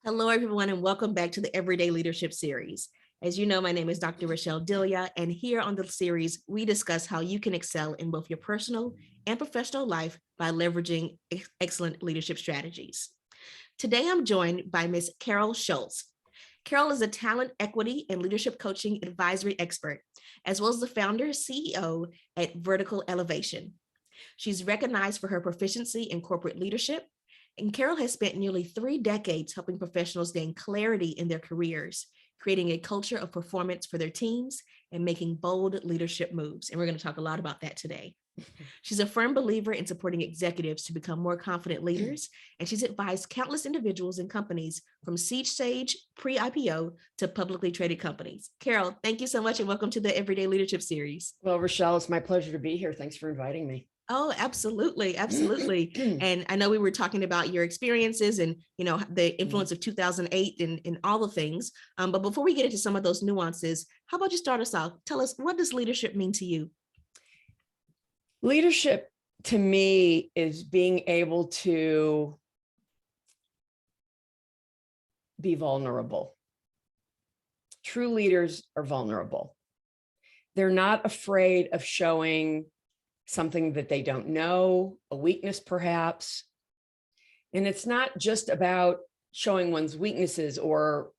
Hello, everyone, and welcome back to the Everyday Leadership Series. As you know, my name is Dr. Rochelle Delia, and here on the series, we discuss how you can excel in both your personal and professional life by leveraging excellent leadership strategies. Today, I'm joined by Ms. Carol Schultz. Carol is a talent equity and leadership coaching advisory expert, as well as the founder and CEO at Vertical Elevation. She's recognized for her proficiency in corporate leadership, and Carol has spent nearly 3 decades helping professionals gain clarity in their careers, creating a culture of performance for their teams and making bold leadership moves. And we're going to talk a lot about that today. She's a firm believer in supporting executives to become more confident leaders, and she's advised countless individuals and companies from seed stage, pre-IPO to publicly traded companies. Carol, thank you so much and welcome to the Everyday Leadership Series. Well, Rochelle, it's my pleasure to be here. Thanks for inviting me. Oh, absolutely. Absolutely. And I know we were talking about your experiences and, the influence of 2008 and all the things. But before we get into some of those nuances, how about you start us off? Tell us, what does leadership mean to you? Leadership to me is being able to be vulnerable. True leaders are vulnerable. They're not afraid of showing something that they don't know, a weakness perhaps. And it's not just about showing one's weaknesses, or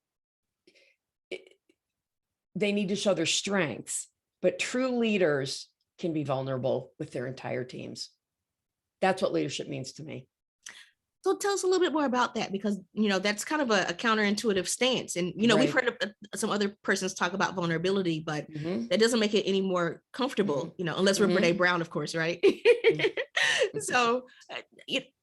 they need to show their strengths, but true leaders can be vulnerable with their entire teams. That's what leadership means to me. So tell us a little bit more about that, because, that's kind of a counterintuitive stance. And, Right. We've heard of some other persons talk about vulnerability, but that doesn't make it any more comfortable, unless we're Brene Brown, of course, right? So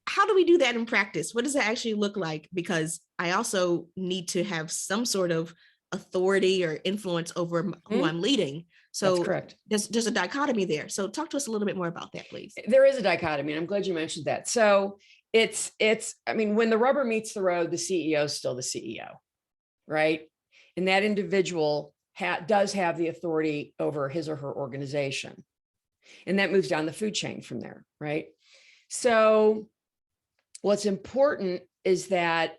how do we do that in practice? What does that actually look like? Because I also need to have some sort of authority or influence over who I'm leading. So that's correct. There's a dichotomy there. So talk to us a little bit more about that, please. There is a dichotomy, and I'm glad you mentioned that. So I mean, when the rubber meets the road, the CEO is still the CEO, right? And that individual does have the authority over his or her organization. And that moves down the food chain from there, right? So what's important is that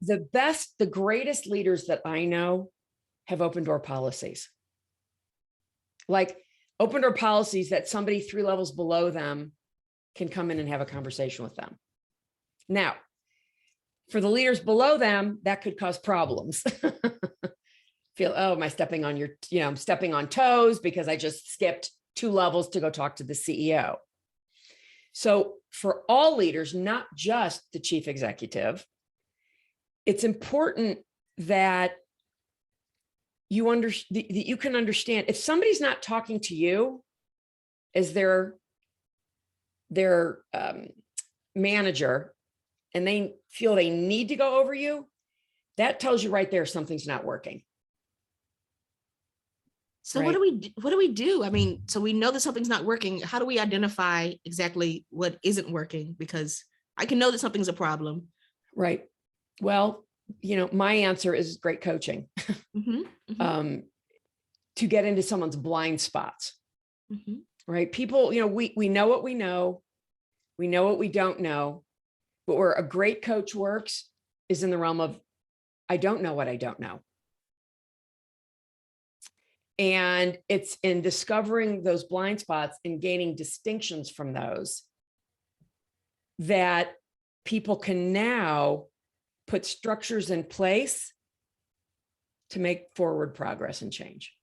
the greatest leaders that I know have open door policies. Like open door policies that somebody 3 levels below them can come in and have a conversation with them. Now, for the leaders below them, that could cause problems. Feel, oh, am I stepping on I'm stepping on toes because I just skipped 2 levels to go talk to the CEO. So for all leaders, not just the chief executive, it's important that that you can understand if somebody's not talking to you as their manager and they feel they need to go over you, that tells you right there something's not working. So right? What do we do? I mean, so we know that something's not working. How do we identify exactly what isn't working? Because I can know that something's a problem. Right. Well, my answer is great coaching. To get into someone's blind spots. Right? People, we know what we know what we don't know, but where a great coach works is in the realm of, I don't know what I don't know. And it's in discovering those blind spots and gaining distinctions from those that people can now put structures in place to make forward progress and change.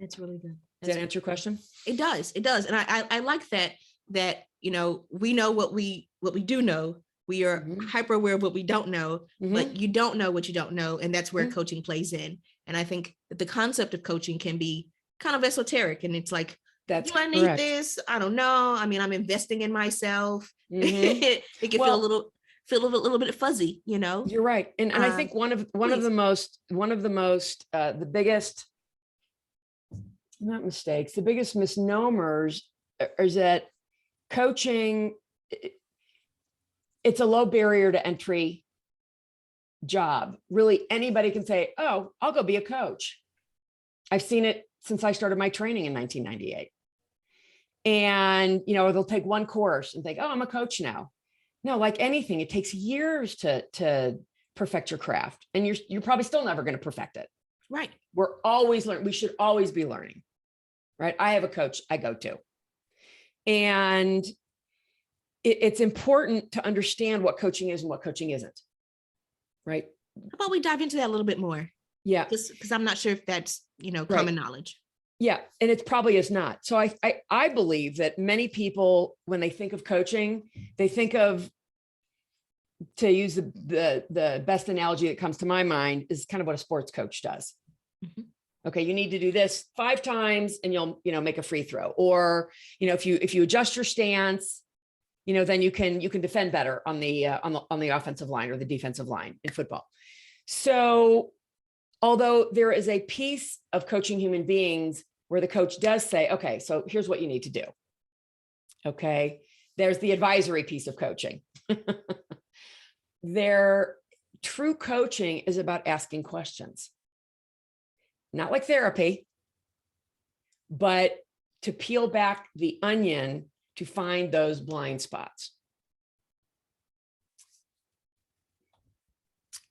That's really good. Does that answer your question? It does. It does. And I like that we know what we do know. We are hyper aware of what we don't know, but you don't know what you don't know. And that's where coaching plays in. And I think that the concept of coaching can be kind of esoteric. And it's like, do I need this? I don't know. I mean, I'm investing in myself. It can feel a little bit fuzzy, You're right. And I think the biggest, not mistakes, the biggest misnomers is that coaching, it's a low barrier to entry job. Really, anybody can say, oh, I'll go be a coach. I've seen it since I started my training in 1998. And, they'll take one course and think, oh, I'm a coach now. No, like anything, it takes years to perfect your craft, and you're probably still never going to perfect it. Right. We're always learning. We should always be learning, right? I have a coach I go to, and it's important to understand what coaching is and what coaching isn't, right? How about we dive into that a little bit more? Yeah. Just because I'm not sure if that's, Right. common knowledge. Yeah. And it probably is not. So I believe that many people, when they think of coaching, they think of, to use the best analogy that comes to my mind, is kind of what a sports coach does. Mm-hmm. Okay, you need to do this 5 times and you'll, make a free throw. Or, if you adjust your stance, then you can defend better on the offensive line or the defensive line in football. So although there is a piece of coaching human beings where the coach does say, okay, so here's what you need to do. Okay, there's the advisory piece of coaching. True coaching is about asking questions. Not like therapy, but to peel back the onion to find those blind spots.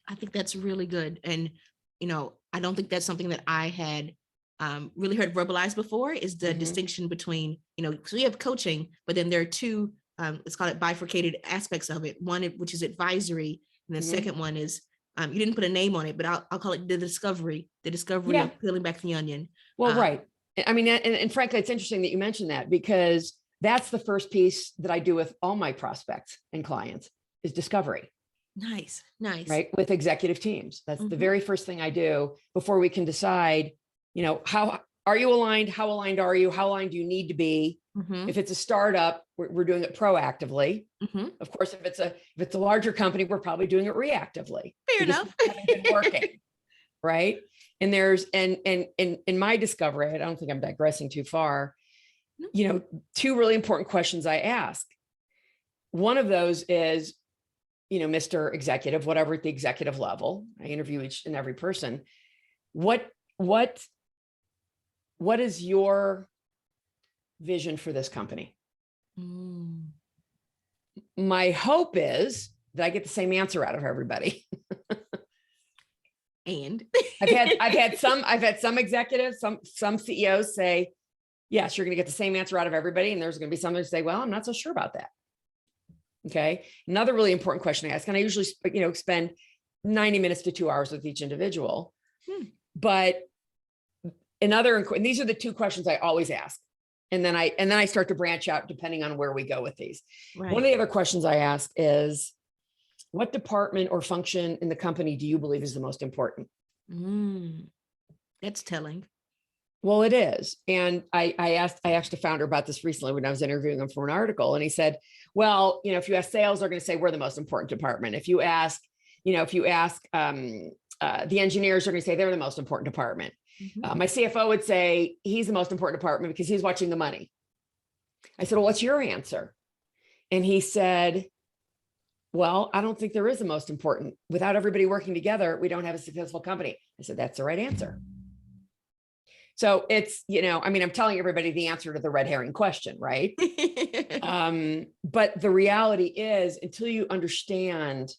I think that's really good. And, I don't think that's something that I had really heard verbalized before, is the distinction between, so we have coaching, but then there are two, let's call it bifurcated aspects of it. One, which is advisory. And the second one is, you didn't put a name on it, but I'll call it the discovery Yeah. of peeling back the onion. Well, right. I mean, and frankly, it's interesting that you mentioned that, because that's the first piece that I do with all my prospects and clients, is discovery. Nice. Right. With executive teams. That's the very first thing I do before we can decide, how are you aligned? How aligned are you? How aligned do you need to be? If it's a startup, we're doing it proactively. Of course, if it's a larger company, we're probably doing it reactively. Fair enough. Been working. Right. And there's, and in my discovery, I don't think I'm digressing too far, 2 really important questions I ask. One of those is, Mr. Executive, whatever at the executive level, I interview each and every person. What is your vision for this company? My hope is that I get the same answer out of everybody. And I've had some executives, some CEOs say, yes, you're going to get the same answer out of everybody. And there's going to be some that say, well, I'm not so sure about that. Okay. Another really important question I ask, and I usually, spend 90 minutes to 2 hours with each individual, but and these are the 2 questions I always ask. And then I start to branch out depending on where we go with these. Right. One of the other questions I ask is, what department or function in the company do you believe is the most important? That's telling. Well, it is. And I asked a founder about this recently when I was interviewing him for an article, and he said, well, if you ask sales, they're going to say we're the most important department. If you ask the engineers, they're going to say they're the most important department. My CFO would say he's the most important department because he's watching the money. I said, well, what's your answer? And he said, well, I don't think there is the most important. Without everybody working together, we don't have a successful company. I said, that's the right answer. So it's, I'm telling everybody the answer to the red herring question, right? But the reality is, until you understand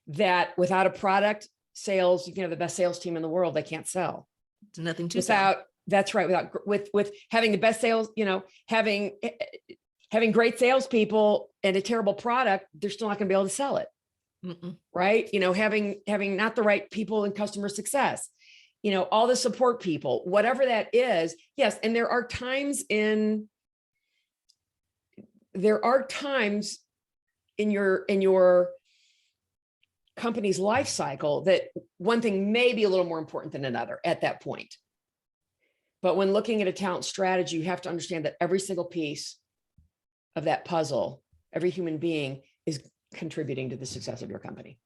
that without a product, sales, you can have the best sales team in the world, they can't sell. It's nothing to sell. That's right. With having the best sales, having great salespeople and a terrible product, they're still not going to be able to sell it. Right. Having not the right people in customer success, all the support people, whatever that is. Yes. And there are times in your company's life cycle that one thing may be a little more important than another at that point. But when looking at a talent strategy, you have to understand that every single piece of that puzzle, every human being is contributing to the success of your company.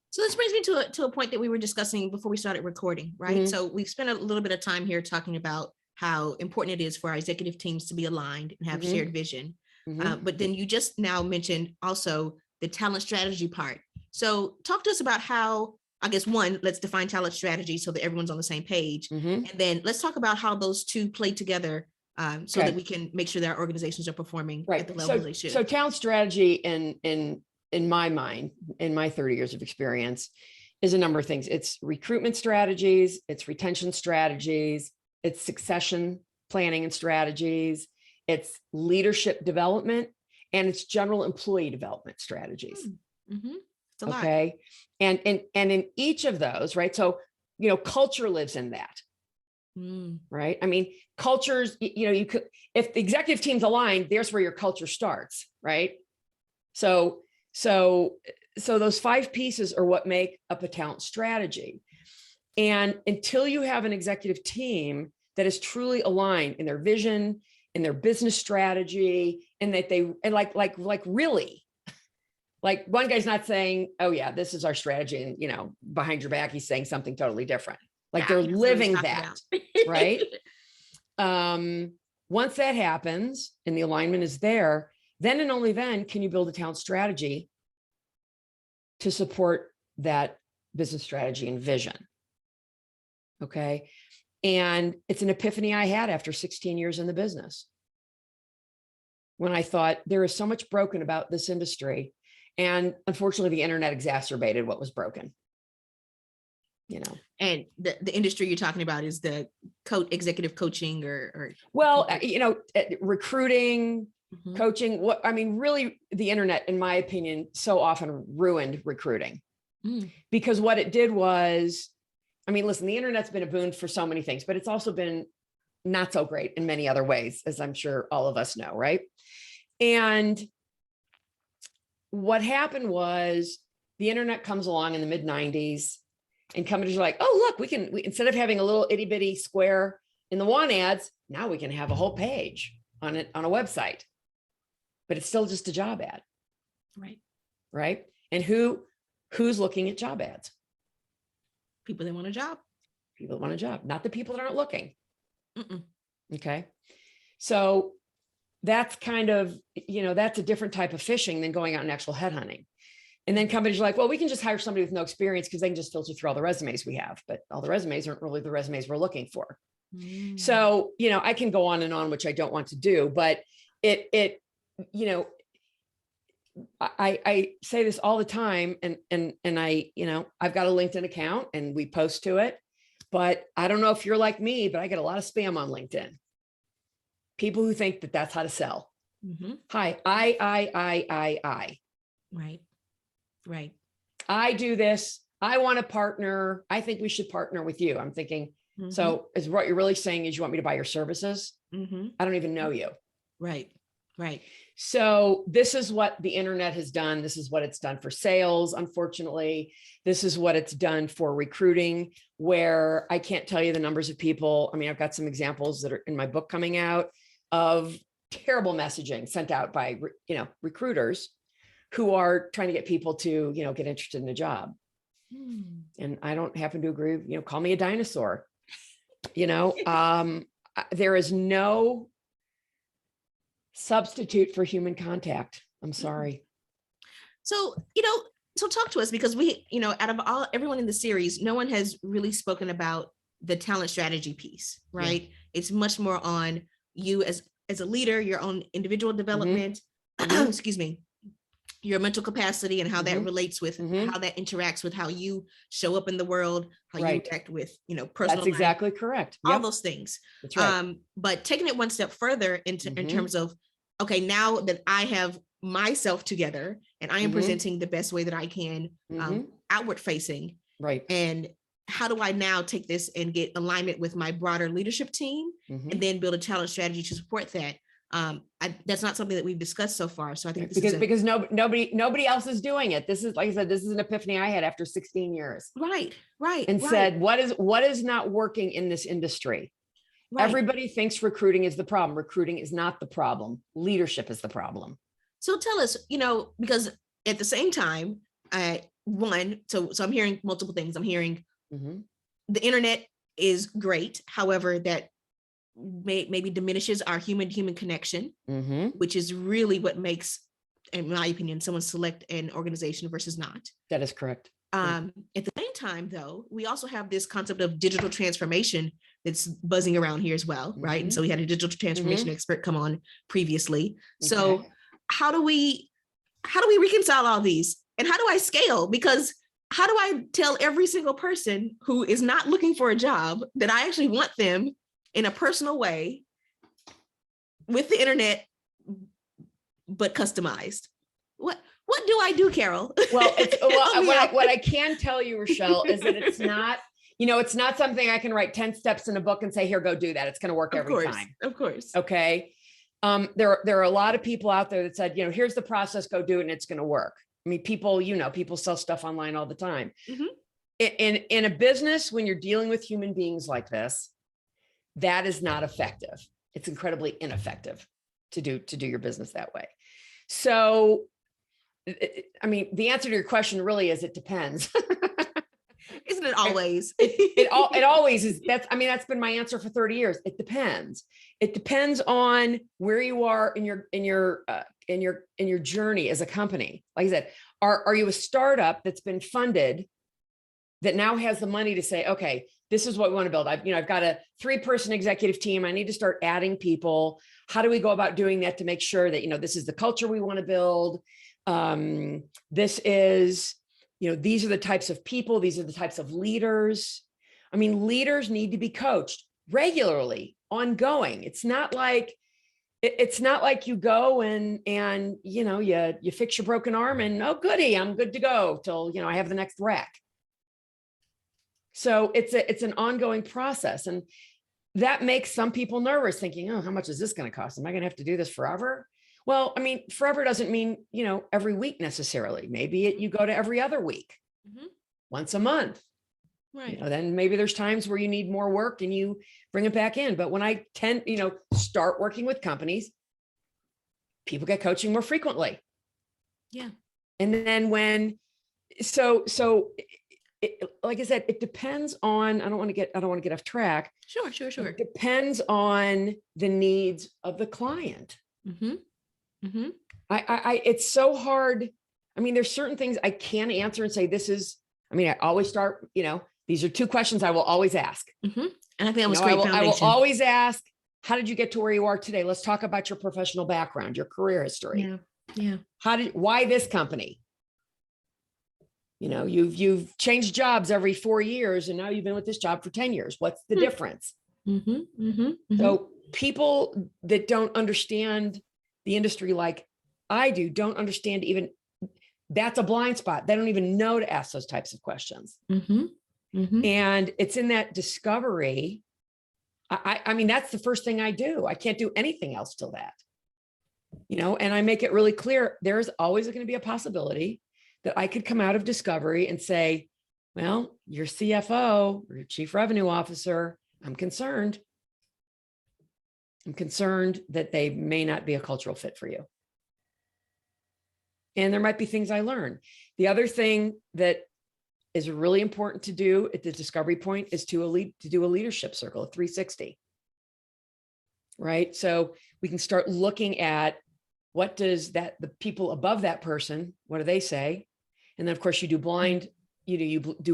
So this brings me to a point that we were discussing before we started recording, right? So we've spent a little bit of time here talking about how important it is for our executive teams to be aligned and have shared vision. But then you just now mentioned also the talent strategy part. So talk to us about how, I guess, one, let's define talent strategy so that everyone's on the same page. And then let's talk about how those two play together so that we can make sure that our organizations are performing at the level they should. So talent strategy in in my mind, in my 30 years of experience, is a number of things. It's recruitment strategies, it's retention strategies, it's succession planning and strategies, it's leadership development, and it's general employee development strategies. Mm-hmm. It's a lot. Okay. And in each of those, right? So, culture lives in that. Right. I mean, cultures, you could, if the executive team's aligned, there's where your culture starts. Right. So those 5 pieces are what make up a talent strategy. And until you have an executive team that is truly aligned in their vision, in their business strategy, and that really, like one guy's not saying, oh yeah, this is our strategy. And, behind your back, he's saying something totally different. Like they're living that, right? Once that happens and the alignment is there, then and only then can you build a talent strategy to support that business strategy and vision. Okay. And it's an epiphany I had after 16 years in the business, when I thought there is so much broken about this industry. And unfortunately, the internet exacerbated what was broken. And the industry you're talking about is the executive coaching or recruiting, coaching. Really the internet, in my opinion, so often ruined recruiting because what it did was, listen, the internet's been a boon for so many things, but it's also been not so great in many other ways, as I'm sure all of us know. Right. And what happened was the internet comes along in the mid 90s. And companies are like, oh, look, we instead of having a little itty bitty square in the want ads, now we can have a whole page on a website, but it's still just a job ad. Right. Right. And who's looking at job ads? People that want a job. People that want a job, not the people that aren't looking. Okay. So that's kind of, that's a different type of fishing than going out and actual headhunting. And then companies are like, well, we can just hire somebody with no experience because they can just filter through all the resumes we have, but all the resumes aren't really the resumes we're looking for. So, I can go on and on, which I don't want to do, but I say this all the time and I've got a LinkedIn account and we post to it, but I don't know if you're like me, but I get a lot of spam on LinkedIn. People who think that that's how to sell. Hi, I. Right. I do this. I want to partner. I think we should partner with you. I'm thinking, so is what you're really saying is you want me to buy your services? I don't even know you. Right. So this is what the internet has done. This is what it's done for sales. Unfortunately, this is what it's done for recruiting, where I can't tell you the numbers of people. I've got some examples that are in my book coming out of terrible messaging sent out by, recruiters who are trying to get people to, get interested in a job. And I don't happen to agree, call me a dinosaur, there is no substitute for human contact. I'm sorry. So, so talk to us, because we, out of everyone in the series, no one has really spoken about the talent strategy piece, right? It's much more on you as a leader, your own individual development, excuse me, your mental capacity and how that relates with how that interacts with how you show up in the world, how you interact with, personal That's exactly life, correct. all those things. That's right. But taking it one step further in terms of, okay, now that I have myself together and I am presenting the best way that I can, outward facing. Right. And how do I now take this and get alignment with my broader leadership team and then build a talent strategy to support that? That's not something that we've discussed so far. So I think because nobody else is doing it. This is, like I said, this is an epiphany I had after 16 years. Right. And said, what is not working in this industry? Right. Everybody thinks recruiting is the problem. Recruiting is not the problem. Leadership is the problem. So tell us, because at the same time, so I'm hearing multiple things. I'm hearing the internet is great. However, that maybe diminishes our human connection, which is really what makes, in my opinion, someone select an organization versus not. That is correct. At the same time, though, we also have this concept of digital transformation that's buzzing around here as well, right? And so we had a digital transformation expert come on previously. So how do we how do we reconcile all these? And how do I scale? Because how do I tell every single person who is not looking for a job that I actually want them in a personal way with the internet, but customized? What do I do, Carol? Well, what I can tell you, Rochelle, is that it's not, it's not something I can write 10 steps in a book and say, here, go do that. It's going to work every time. Of course. Okay. There are a lot of people out there that said, here's the process, go do it, and it's going to work. I mean, people sell stuff online all the time. Mm-hmm. In a business, when you're dealing with human beings like this, that is not effective. It's incredibly ineffective to do your business that way. So, I mean, the answer to your question really is it depends. Isn't it always? It always is. That's been my answer for 30 years. It depends. It depends on where you are in your journey as a company. Like I said, are you a startup that's been funded that now has the money to say, okay, this is what we want to build. I've got a 3-person executive team. I need to start adding people. How do we go about doing that to make sure that, this is the culture we want to build? This is, these are the types of people, these are the types of leaders. I mean, leaders need to be coached regularly, ongoing. It's not like you go and you fix your broken arm and, oh, goody, I'm good to go till, I have the next wreck. So it's an ongoing process. And that makes some people nervous, thinking, oh, how much is this going to cost? Am I going to have to do this forever? Well, I mean, forever doesn't mean, every week necessarily. Maybe you go to every other week, mm-hmm. once a month. Right. Then maybe there's times where you need more work and you bring it back in. But when I start working with companies, people get coaching more frequently. Yeah. And then like I said, it depends on, I don't want to get off track. Sure. It depends on the needs of the client. Mm-hmm. Mm-hmm. It's so hard. I mean, there's certain things I can answer and say, I always start, these are 2 questions I will always ask. Mm-hmm. And I think that was great foundation. I will always ask, how did you get to where you are today? Let's talk about your professional background, your career history. Yeah. Why this company? You've changed jobs every 4 years and now you've been with this job for 10 years. What's the difference? Mm-hmm, mm-hmm, mm-hmm. So people that don't understand the industry like I do, don't understand even that's a blind spot. They don't even know to ask those types of questions. Mm-hmm, mm-hmm. And it's in that discovery. I mean, that's the first thing I do. I can't do anything else till that, and I make it really clear. There's always going to be a possibility that I could come out of discovery and say, well, your CFO or your chief revenue officer, I'm concerned that they may not be a cultural fit for you. And there might be things I learn. The other thing that is really important to do at the discovery point is to do a leadership circle, a 360. Right? So we can start looking at what does the people above that person, what do they say? And then of course you do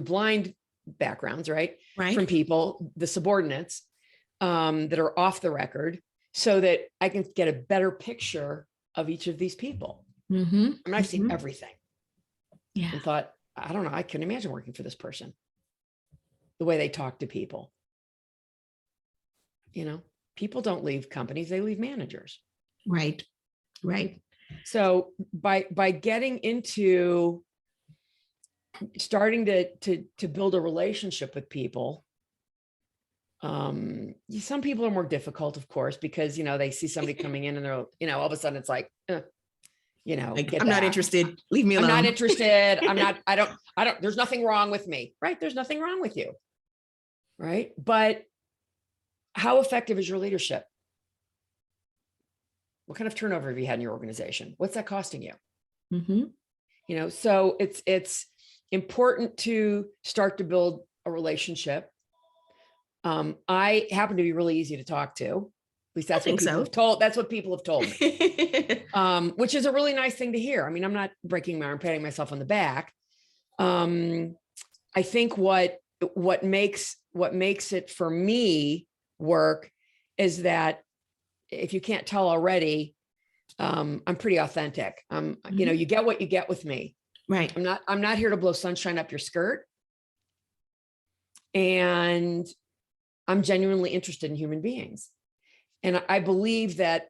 blind backgrounds, right? From people, the subordinates that are off the record, so that I can get a better picture of each of these people. Mm-hmm. I mean, I've seen everything. Yeah. And thought, I don't know, I couldn't imagine working for this person. The way they talk to people. People don't leave companies, they leave managers. Right. So by getting into starting to build a relationship with people, some people are more difficult, of course, because they see somebody coming in and they're all of a sudden it's like I'm not interested, leave me alone. I'm not interested. I don't there's nothing wrong with me, right? There's nothing wrong with you, right? But how effective is your leadership? What kind of turnover have you had in your organization? What's that costing you? Mm-hmm. So it's important to start to build a relationship. I happen to be really easy to talk to. At least that's what people have told. That's what people have told me, which is a really nice thing to hear. I mean, I'm not breaking my arm, patting myself on the back. I think what makes it for me work is that if you can't tell already, I'm pretty authentic. You know, you get what you get with me. Right. I'm not here to blow sunshine up your skirt. And I'm genuinely interested in human beings. And I believe that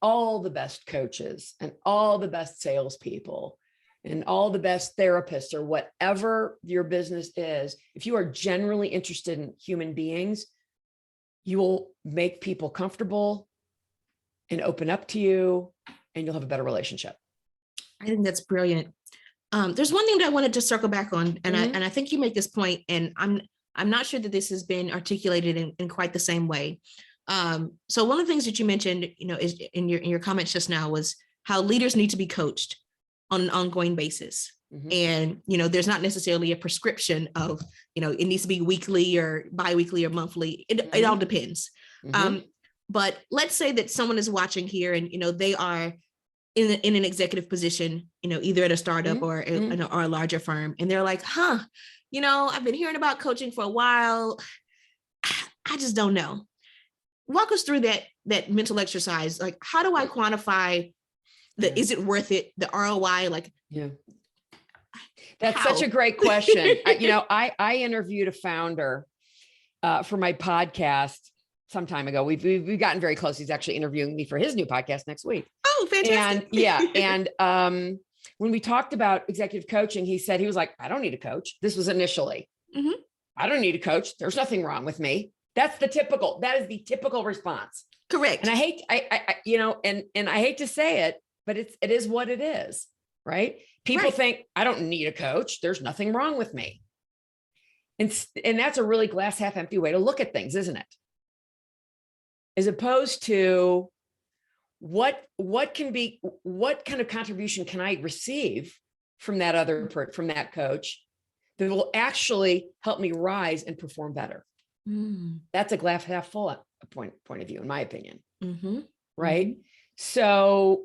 all the best coaches and all the best salespeople and all the best therapists or whatever your business is, if you are genuinely interested in human beings, you will make people comfortable and open up to you, and you'll have a better relationship. I think that's brilliant. There's one thing that I wanted to circle back on, and I think you make this point, and I'm not sure that this has been articulated in quite the same way. So one of the things that you mentioned, you know, is in your comments just now was how leaders need to be coached on an ongoing basis. And, you know, there's not necessarily a prescription of, you know, it needs to be weekly or biweekly or monthly. It all depends. But let's say that someone is watching here and, you know, they are in an executive position, you know, either at a startup or a larger firm. And they're like, you know, I've been hearing about coaching for a while. I just don't know. Walk us through that mental exercise. Like, how do I quantify is it worth it? The ROI, like, that's such a great question. You know, I interviewed a founder for my podcast some time ago. We've gotten very close. He's actually interviewing me for his new podcast next week. Oh, fantastic. And when we talked about executive coaching, he was like, I don't need a coach. This was initially, I don't need a coach. There's nothing wrong with me. That is the typical response. Correct. And I you know, and I hate to say it, but it is what it is, right? People think I don't need a coach. There's nothing wrong with me. And that's a really glass half empty way to look at things, isn't it? As opposed to what kind of contribution can I receive from that coach that will actually help me rise and perform better? That's a glass half full point of view, in my opinion. Right. So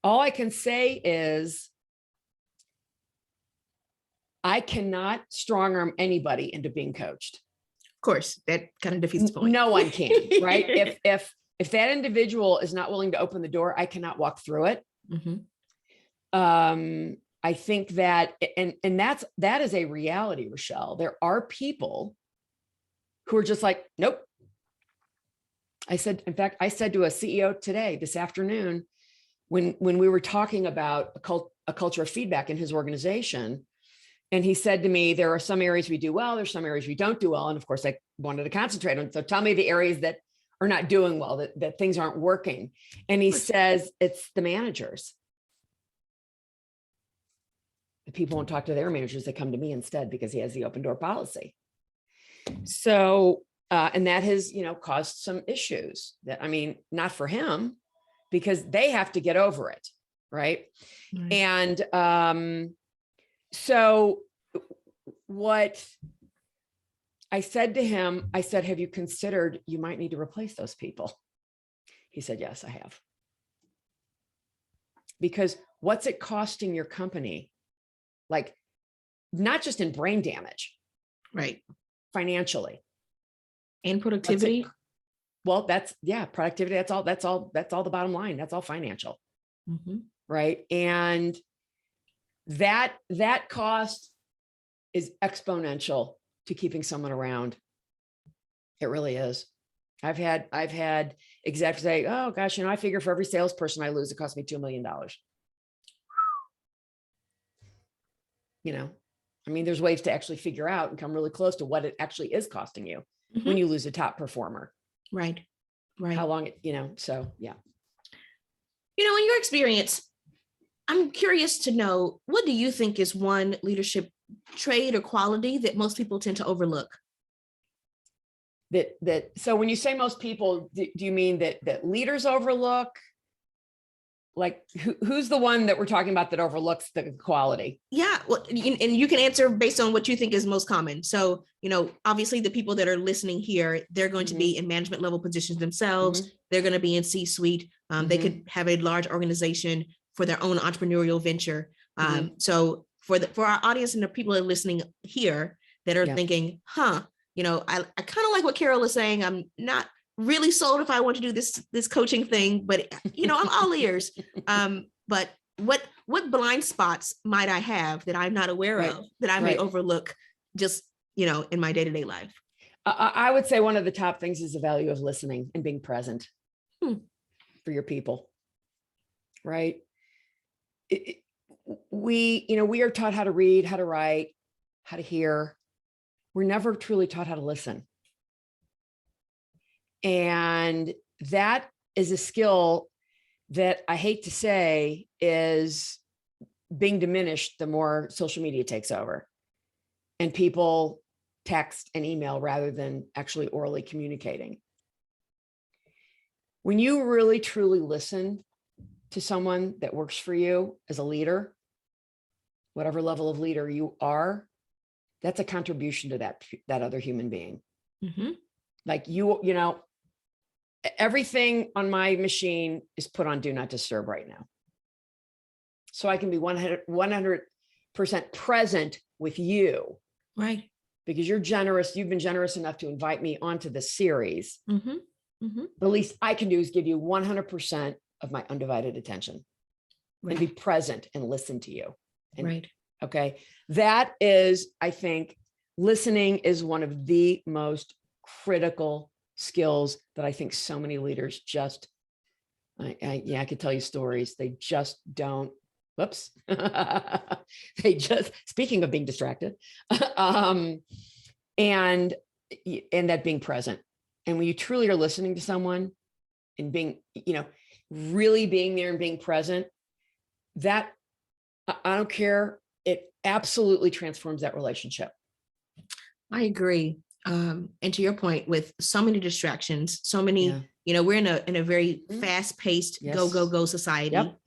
all I can say is I cannot strong arm anybody into being coached. Of course, that kind of defeats the point. No one can, right? If that individual is not willing to open the door, I cannot walk through it. I think that, and that is a reality, Rochelle. There are people who are just like, nope. I said to a CEO this afternoon, when we were talking about a culture of feedback in his organization, and he said to me, there are some areas we do well, there's some areas we don't do well. And of course I wanted to concentrate on, so tell me the areas that are not doing well, that things aren't working. And he says, it's the managers. The people won't talk to their managers, they come to me instead because he has the open door policy. So, and that has, you know, caused some issues not for him, because they have to get over it. Right. And, so what I said to him, have you considered you might need to replace those people? He said, yes, I have. Because what's it costing your company? Like, not just in brain damage, right? Financially and productivity. Productivity. That's all the bottom line. That's all financial. Right. And that cost is exponential to keeping someone around. It really is. I've had execs say, oh gosh, you know, I figure for every salesperson I lose, it costs me $2 million. You know, I mean, there's ways to actually figure out and come really close to what it actually is costing you when you lose a top performer. Right. How long you know, so yeah. You know, in your experience, I'm curious to know, what do you think is one leadership trait or quality that most people tend to overlook? So when you say most people, do you mean that leaders overlook? Like who's the one that we're talking about that overlooks the quality? Yeah, well, and you can answer based on what you think is most common. So, you know, obviously the people that are listening here, they're going to be in management level positions themselves. They're going to be in C-suite. They could have a large organization for their own entrepreneurial venture. So for our audience and the people that are listening here that are thinking, you know, I kind of like what Carol is saying. I'm not really sold if I want to do this coaching thing, but I'm all ears. But what blind spots might I have that I'm not aware Right. of that I may overlook just, in my day-to-day life? I would say one of the top things is the value of listening and being present for your people. Right. We are taught how to read, how to write, how to hear. We're never truly taught how to listen. And that is a skill that I hate to say is being diminished the more social media takes over and people text and email rather than actually orally communicating. When you really truly listen to someone that works for you as a leader, whatever level of leader you are, that's a contribution to that other human being. Mm-hmm. Like everything on my machine is put on do not disturb right now. So I can be 100% present with you. Right. Because you're generous. You've been generous enough to invite me onto this series. Mm-hmm. Mm-hmm. The least I can do is give you 100% of my undivided attention and be present and listen to you. And, okay. That is, I think, listening is one of the most critical skills that I think so many leaders just, I could tell you stories. They just don't, whoops. Speaking of being distracted, and that being present. And when you truly are listening to someone and being, really being there and being present, that I don't care. It absolutely transforms that relationship. I agree. And to your point, with so many distractions, so many, we're in a very fast-paced go society. Yep.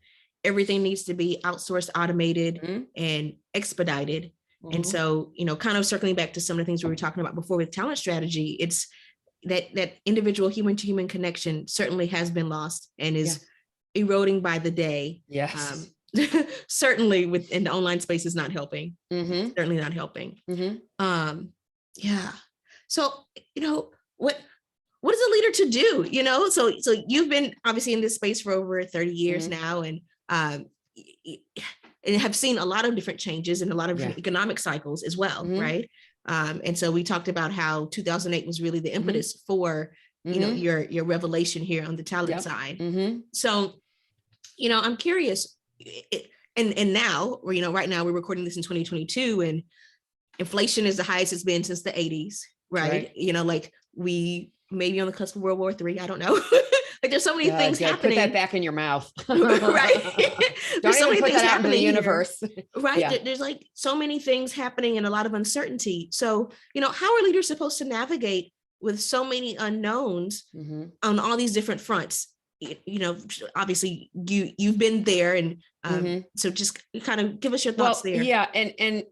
Everything needs to be outsourced, automated, and expedited. And so, kind of circling back to some of the things we were talking about before with talent strategy, it's that individual human to human connection certainly has been lost and is eroding by the day. Yes. Certainly within the online space is not helping. Certainly not helping. Yeah. So, what is a leader to do? So you've been obviously in this space for over 30 years now, and have seen a lot of different changes and a lot of different economic cycles as well, right? And so we talked about how 2008 was really the impetus for your revelation here on the talent side. So, I'm curious, and now, right now we're recording this in 2022, and inflation is the highest it's been since the 80s, right? Like we may be on the cusp of World War III. I don't know. Like there's so many things happening. Put that back in your mouth. Right. Don't so even put that out into the universe. Right. Yeah. There's like so many things happening and a lot of uncertainty. So, how are leaders supposed to navigate with so many unknowns on all these different fronts? Obviously you've been there, and so just kind of give us your thoughts there. Yeah. And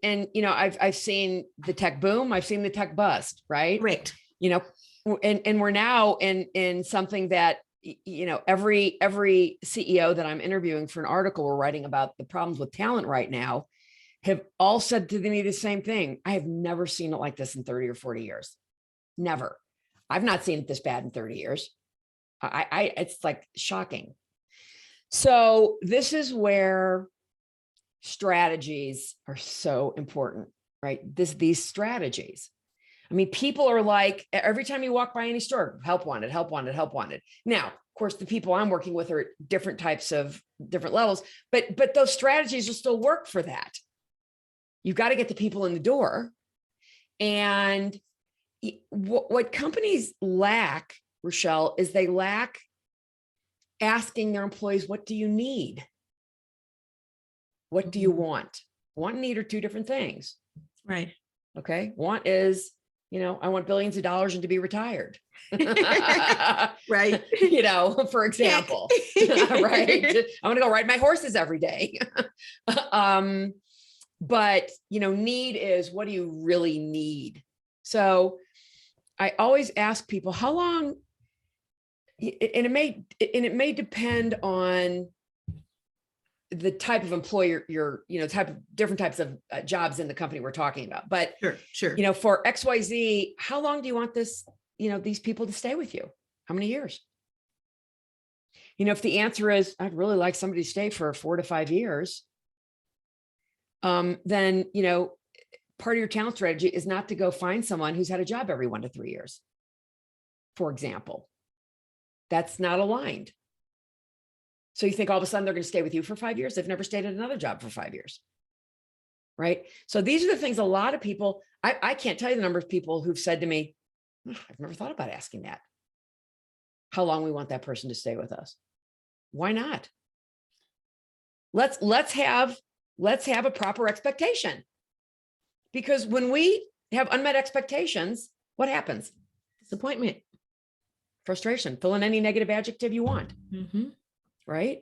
I've seen the tech boom. I've seen the tech bust, right? Right. And we're now in something that, every CEO that I'm interviewing for an article we're writing about the problems with talent right now have all said to me the same thing. I have never seen it like this in 30 or 40 years. Never. I've not seen it this bad in 30 years. It's like shocking. So this is where strategies are so important, right? These strategies. I mean, people are like, every time you walk by any store, help wanted, help wanted, help wanted. Now, of course, the people I'm working with are different types of different levels, but those strategies will still work for that. You've got to get the people in the door. And what companies lack, Rochelle, is they lack asking their employees, what do you need? What do you want? Want and need are two different things. Right. Okay. Want is, I want billions of dollars and to be retired. Right. For example, right. I want to go ride my horses every day. But, need is, what do you really need? So I always ask people, how long, and it may depend on the type of employer you're, different types of jobs in the company we're talking about. But sure. For XYZ, how long do you want this, these people to stay with you? How many years? If the answer is, I'd really like somebody to stay for 4 to 5 years, then, part of your talent strategy is not to go find someone who's had a job every 1 to 3 years, for example. That's not aligned. So you think all of a sudden they're going to stay with you for 5 years. They've never stayed at another job for 5 years. Right. So these are the things a lot of people, I can't tell you the number of people who've said to me, I've never thought about asking that. How long we want that person to stay with us. Why not? Let's have a proper expectation. Because when we have unmet expectations, what happens? Disappointment. Frustration. Fill in any negative adjective you want. Mm-hmm. Right?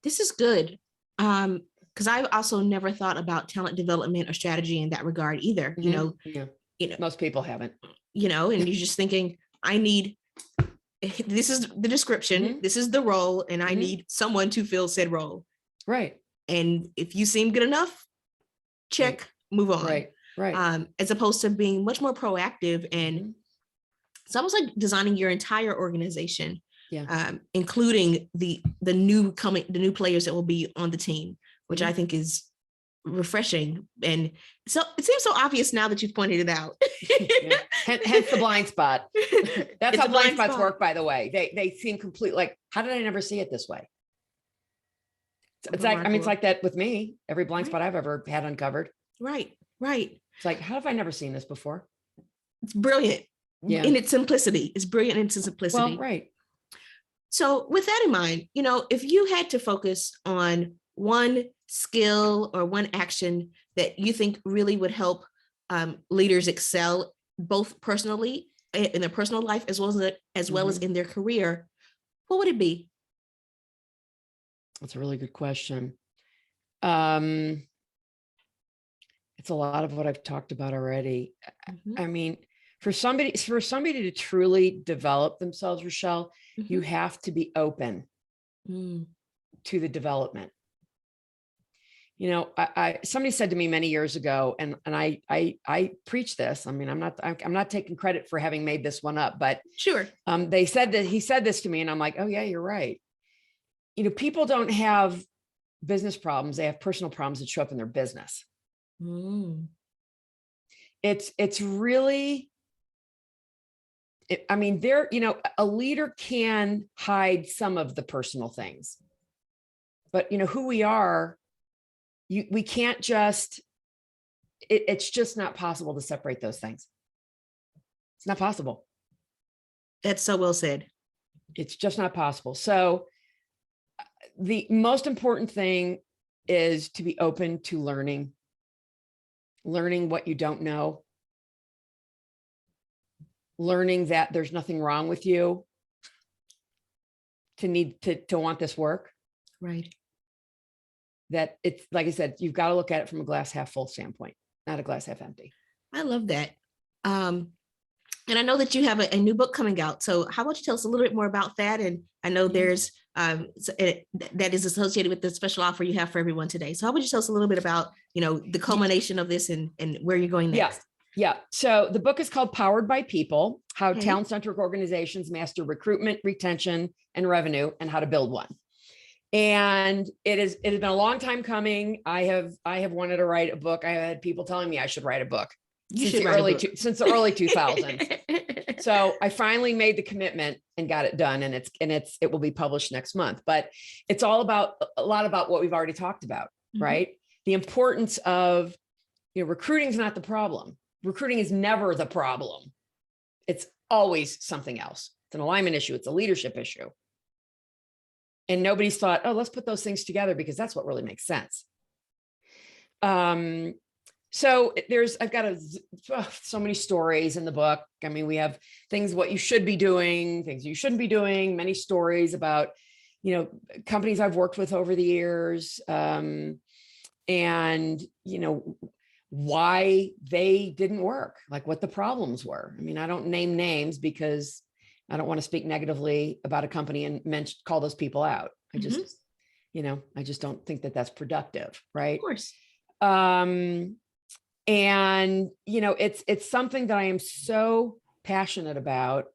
This is good. Because I've also never thought about talent development or strategy in that regard either. Yeah. Most people haven't. And you're just thinking, this is the description, this is the role, and I need someone to fill said role. Right. And if you seem good enough, check, move on. Right. As opposed to being much more proactive, and it's almost like designing your entire organization, including the new players that will be on the team, which I think is refreshing. And so it seems so obvious now that you've pointed it out. Hence the blind spot. That's how blind spots work, by the way. They seem complete, like, how did I never see it this way? It's like, it's like that with me. Every blind spot I've ever had uncovered. Right. It's like, how have I never seen this before? It's brilliant. Yeah. In its simplicity. It's brilliant in its simplicity. Well, right. So with that in mind, if you had to focus on one skill or one action that you think really would help leaders excel, both personally in their personal life as well as in their career, what would it be? That's a really good question. It's a lot of what I've talked about already. I mean, for somebody to truly develop themselves, Rochelle, you have to be open to the development. Somebody said to me many years ago, and I preach this. I mean, I'm not taking credit for having made this one up, but sure. He said this to me, and I'm like, oh yeah, you're right. People don't have business problems; they have personal problems that show up in their business. It's really. A leader can hide some of the personal things, but who we are. We can't just, it's just not possible to separate those things. It's not possible. That's so well said. It's just not possible. So the most important thing is to be open to learning what you don't know, learning that there's nothing wrong with you to need to want this work. Right. That it's, like I said, you've got to look at it from a glass half full standpoint, not a glass half empty. I love that. And I know that you have a new book coming out. So how about you tell us a little bit more about that? And I know there's that is associated with the special offer you have for everyone today. So how about you tell us a little bit about, the culmination of this and where you're going next? Yeah. So the book is called Powered by People: How Talent-Centric Organizations Master Recruitment, Retention, and Revenue, and How to Build One. And it has been a long time coming. I have wanted to write a book. I had people telling me I should write a book since the early 2000s. So I finally made the commitment and got it done, and it will be published next month. But it's all about a lot about what we've already talked about, right? The importance of, recruiting is not the problem. Recruiting is never the problem. It's always something else. It's an alignment issue. It's a leadership issue. And nobody's thought, oh, let's put those things together because that's what really makes sense. So I've got so many stories in the book. I mean, we have things, what you should be doing, things you shouldn't be doing, many stories about, companies I've worked with over the years, and, why they didn't work, like what the problems were. I mean, I don't name names because I don't want to speak negatively about a company and call those people out. I just, I just don't think that that's productive. Right. Of course. And, it's something that I am so passionate about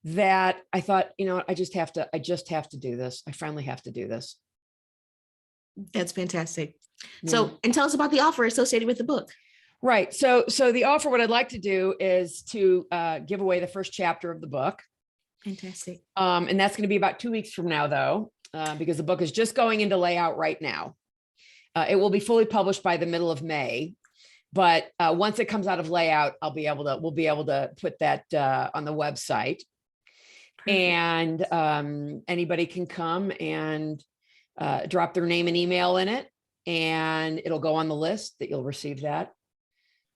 that I thought, I just have to do this. I finally have to do this. That's fantastic. Yeah. So, and tell us about the offer associated with the book. Right. So the offer, what I'd like to do is to give away the first chapter of the book. Fantastic. And that's going to be about 2 weeks from now, though, because the book is just going into layout right now. It will be fully published by the middle of May. But once it comes out of layout, we'll be able to put that on the website. Perfect. And anybody can come and drop their name and email in it, and it'll go on the list that you'll receive that.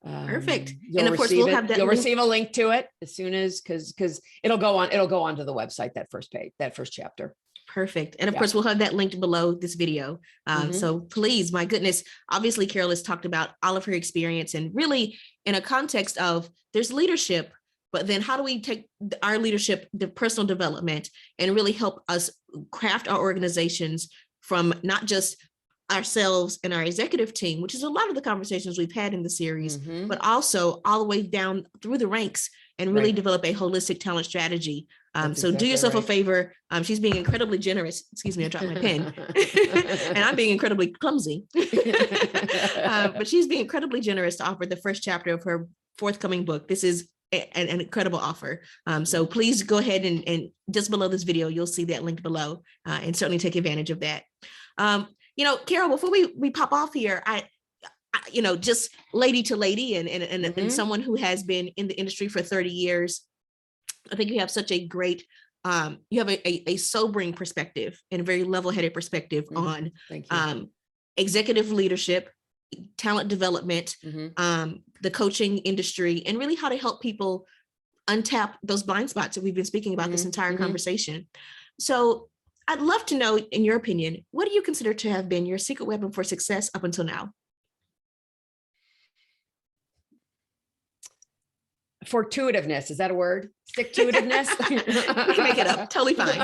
Perfect. And of course, we'll have that. You'll receive a link to it as soon as, because it'll go onto the website, that first page, that first chapter. Perfect. And of course, we'll have that linked below this video. So please, my goodness, obviously Carol has talked about all of her experience, and really in a context of there's leadership, but then how do we take our leadership, the personal development, and really help us craft our organizations from not just ourselves and our executive team, which is a lot of the conversations we've had in the series, but also all the way down through the ranks, and really develop a holistic talent strategy. So do yourself a favor. She's being incredibly generous. Excuse me, I dropped my pen. And I'm being incredibly clumsy. But she's being incredibly generous to offer the first chapter of her forthcoming book. This is an incredible offer. So please go ahead and just below this video, you'll see that link below, and certainly take advantage of that. Carol, before we pop off here, I just lady to lady and someone who has been in the industry for 30 years, I think you have such a great, you have a sobering perspective and a very level-headed perspective on executive leadership, talent development, the coaching industry, and really how to help people untap those blind spots that we've been speaking about this entire conversation. So I'd love to know, in your opinion, what do you consider to have been your secret weapon for success up until now? Fortuitiveness, is that a word? Stick-to-itiveness? We can make it up, totally fine.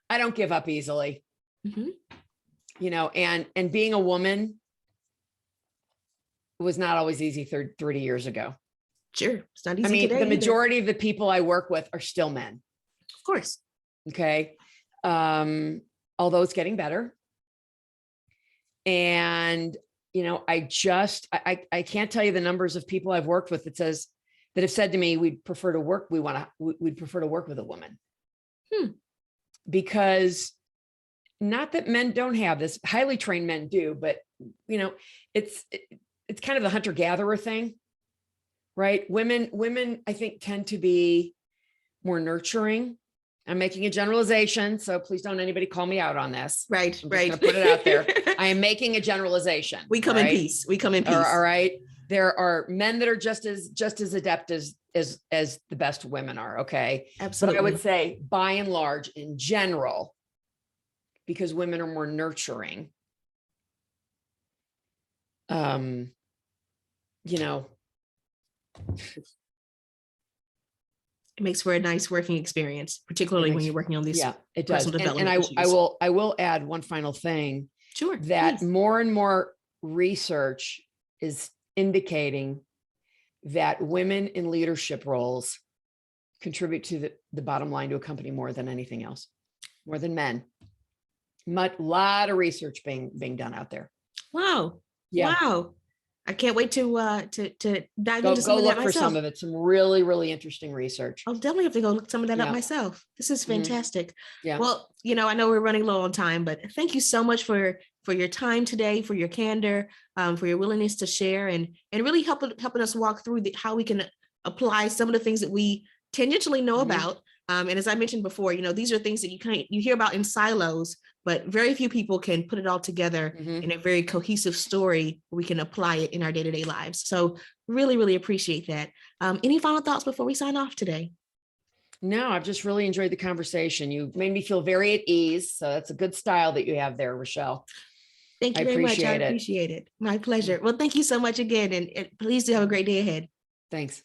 I don't give up easily. And being a woman was not always easy 30 years ago. Sure, it's not easy today the either. Majority of the people I work with are still men. Of course. Okay. Although it's getting better. And, I can't tell you the numbers of people I've worked with that have said to me, we'd prefer to work with a woman. Because not that men don't have this, highly trained men do, but it's kind of the hunter-gatherer thing, right? Women, I think, tend to be more nurturing. I'm making a generalization, so please don't anybody call me out on this. Right. I'm just gonna put it out there. I am making a generalization. We come in peace. All right. There are men that are just as adept as the best women are. Okay. Absolutely. But I would say, by and large, in general, because women are more nurturing, it makes for a nice working experience, particularly when you're working on these it does. personal development And issues. I will add one final thing. Sure. That please. More and more research is indicating that women in leadership roles contribute to the bottom line to a company more than anything else, more than men. Lot of research being done out there. Wow. Yeah. Wow. I can't wait to dive Go into some of look that for myself. some of it. Some really, really interesting research. I'll definitely have to go look some of that up myself. This is fantastic. Yeah. Well, I know we're running low on time, but thank you so much for your time today, for your candor, for your willingness to share, and really helping us walk through how we can apply some of the things that we tangentially know about. And as I mentioned before, these are things that you hear about in silos, but very few people can put it all together in a very cohesive story where we can apply it in our day-to-day lives. So really, really appreciate that. Any final thoughts before we sign off today? No, I've just really enjoyed the conversation. You made me feel very at ease. So that's a good style that you have there, Rochelle. Thank you very much. I appreciate it. My pleasure. Well, thank you so much again. And please do have a great day ahead. Thanks.